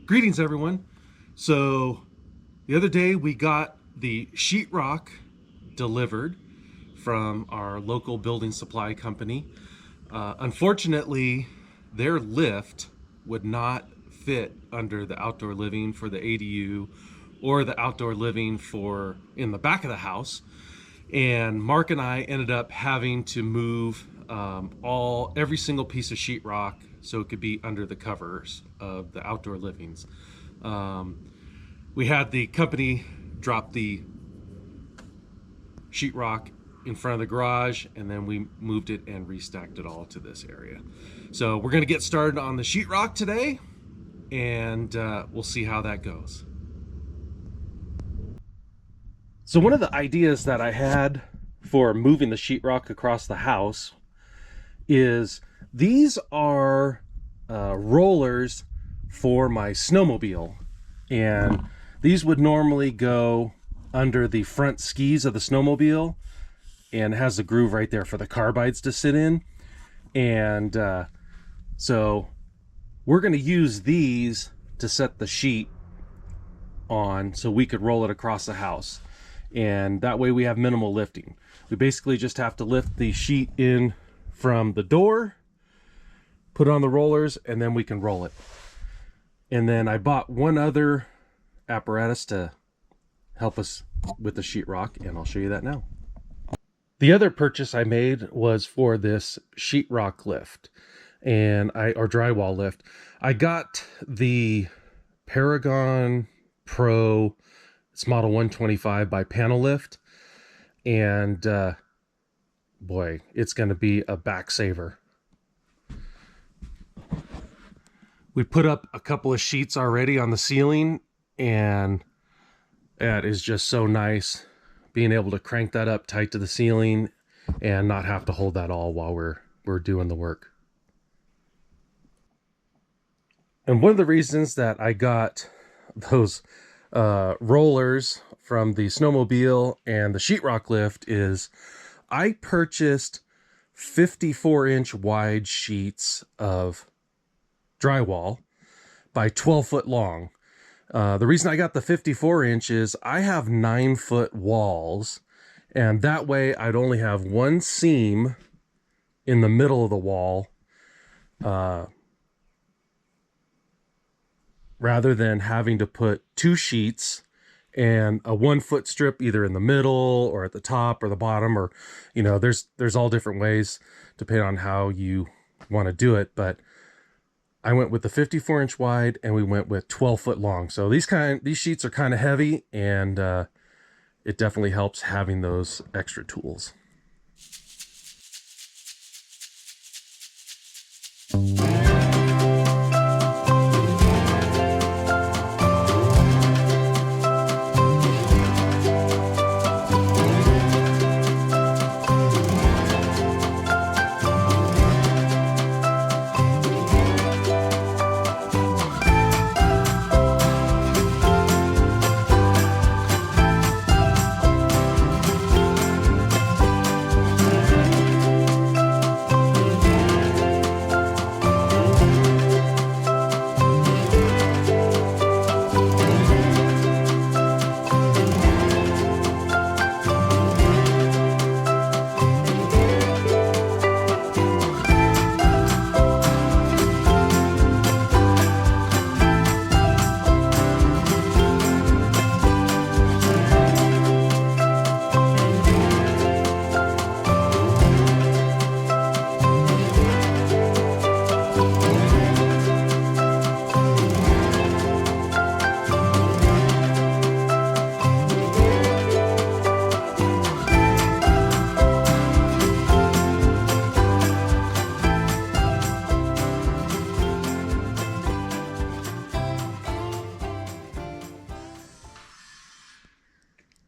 Greetings, everyone. So the other day we got the sheetrock delivered from our local building supply company. Unfortunately, their lift would not fit under the outdoor living for the ADU or the outdoor living for in the back of the house. And Mark and I ended up having to move every single piece of sheetrock so it could be under the covers of the outdoor livings. We had the company drop the sheetrock in front of the garage, and then we moved it and restacked it all to this area. So we're going to get started on the sheetrock today, and we'll see how that goes. So one of the ideas that I had for moving the sheetrock across the house is these are rollers for my snowmobile, and these would normally go under the front skis of the snowmobile and has a groove right there for the carbides to sit in. And so we're going to use these to set the sheet on so we could roll it across the house, and that way we have minimal lifting. We basically just have to lift the sheet in from the door, put on the rollers, and then we can roll it. And then I bought one other apparatus to help us with the sheetrock, and I'll show you that now. The other purchase I made was for this sheetrock lift or drywall lift. I got the Paragon Pro, it's model 125 by Panel Lift, and boy, it's going to be a back saver. We put up a couple of sheets already on the ceiling, and that is just so nice, being able to crank that up tight to the ceiling and not have to hold that all while we're doing the work. And one of the reasons that I got those rollers from the snowmobile and the sheetrock lift is I purchased 54-inch wide sheets of drywall by 12 foot long. The reason I got the 54 inches, I have 9-foot walls, and that way I'd only have one seam in the middle of the wall, rather than having to put two sheets and a 1-foot strip either in the middle or at the top or the bottom, or, you know, there's all different ways depending on how you want to do it. But I went with the 54-inch wide, and we went with 12 foot long. So these sheets are kind of heavy, and it definitely helps having those extra tools.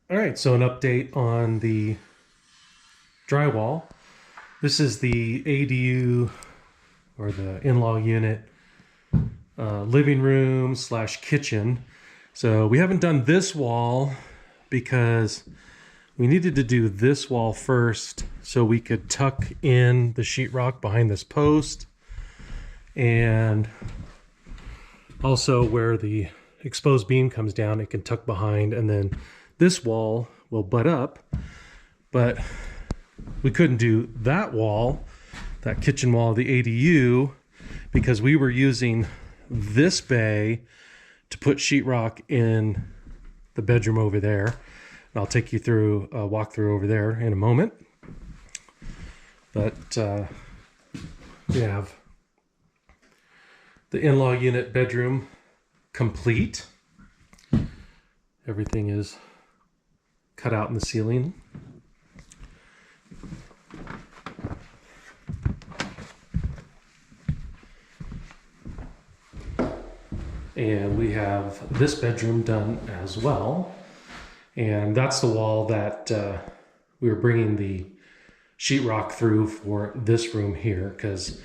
All right, so an update on the drywall. This is the ADU, or the in-law unit, living room / kitchen. So we haven't done this wall because we needed to do this wall first so we could tuck in the sheetrock behind this post. And Also, where the exposed beam comes down, it can tuck behind, and then this wall will butt up. But we couldn't do that wall, that kitchen wall of the ADU, because we were using this bay to put sheetrock in the bedroom over there. And I'll take you through a walkthrough over there in a moment. But we have the in-law unit bedroom complete. Everything is cut out in the ceiling. And we have this bedroom done as well. And that's the wall that we were bringing the sheetrock through for this room here, because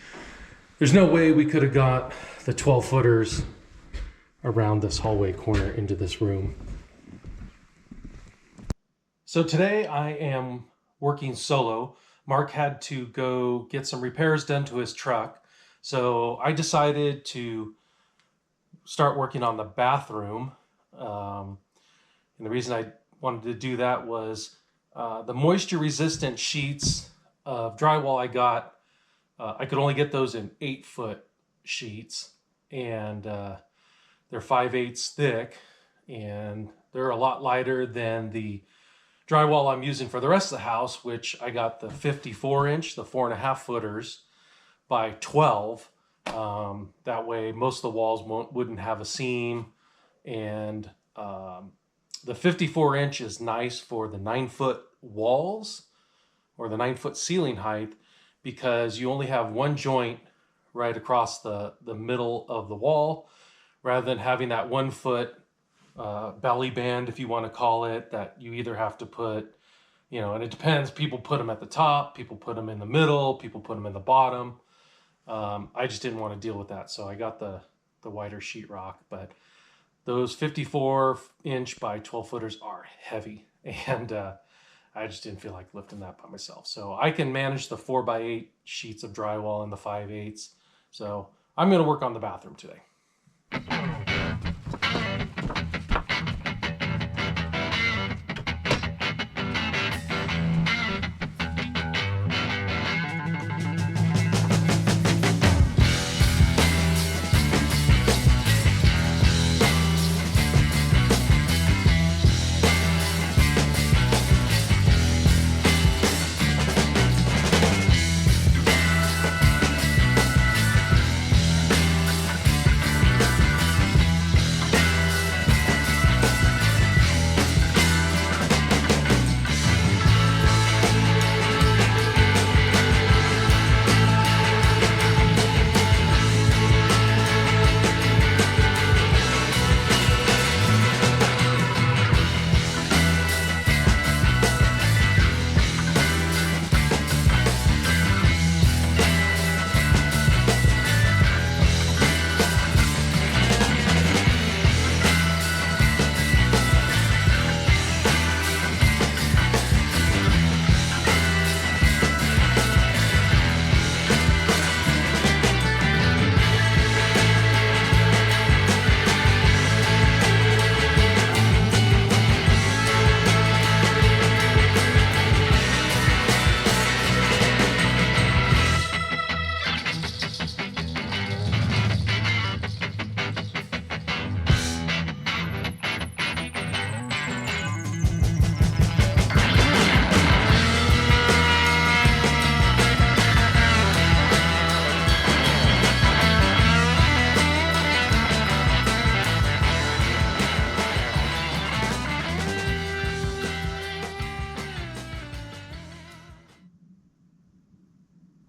there's no way we could have got the 12 footers around this hallway corner into this room. So today I am working solo. Mark had to go get some repairs done to his truck. So I decided to start working on the bathroom. And the reason I wanted to do that was the moisture resistant sheets of drywall I got, I could only get those in 8-foot sheets, and they're 5/8 thick, and they're a lot lighter than the drywall I'm using for the rest of the house, which I got the 54-inch, the 4.5 footers by 12. That way most of the walls wouldn't have a seam, and the 54-inch is nice for the 9-foot walls or the 9-foot ceiling height, because you only have one joint right across the middle of the wall, rather than having that 1-foot belly band, if you want to call it, that you either have to put, and it depends. People put them at the top, people put them in the middle, people put them in the bottom. I just didn't want to deal with that, so I got the wider sheetrock. But those 54-inch by 12 footers are heavy, and I just didn't feel like lifting that by myself. So I can manage the 4x8 sheets of drywall and the 5/8. So I'm going to work on the bathroom today.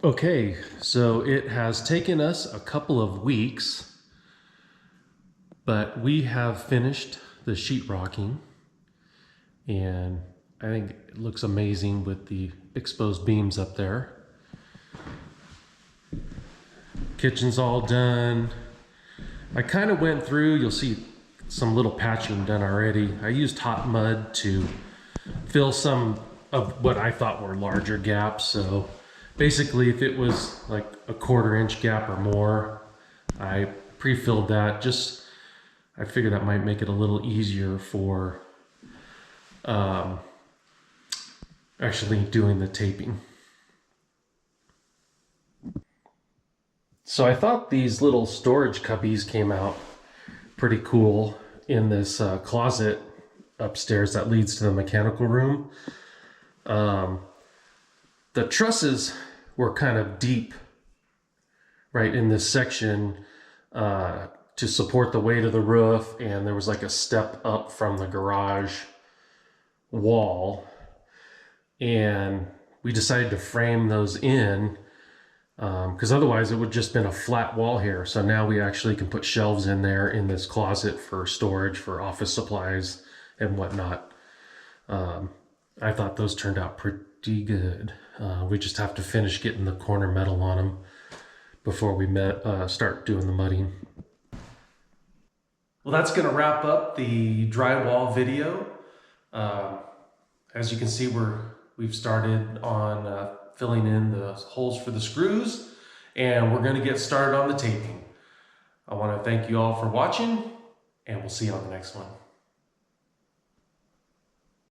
Okay, so it has taken us a couple of weeks, but we have finished the sheetrocking, and I think it looks amazing with the exposed beams up there. Kitchen's all done. I kind of went through, you'll see some little patching done already. I used hot mud to fill some of what I thought were larger gaps. So basically, if it was like a 1/4 inch gap or more, I pre-filled that just I figured that might make it a little easier for actually doing the taping. So I thought these little storage cubbies came out pretty cool in this closet upstairs that leads to the mechanical room. The trusses were kind of deep right in this section to support the weight of the roof, and there was like a step up from the garage wall, and we decided to frame those in because otherwise it would just been a flat wall here. So now we actually can put shelves in there in this closet for storage for office supplies and whatnot. I thought those turned out pretty good. We just have to finish getting the corner metal on them before we start doing the mudding. Well, that's going to wrap up the drywall video. As you can see, we've started on filling in the holes for the screws, and we're going to get started on the taping. I want to thank you all for watching, and we'll see you on the next one.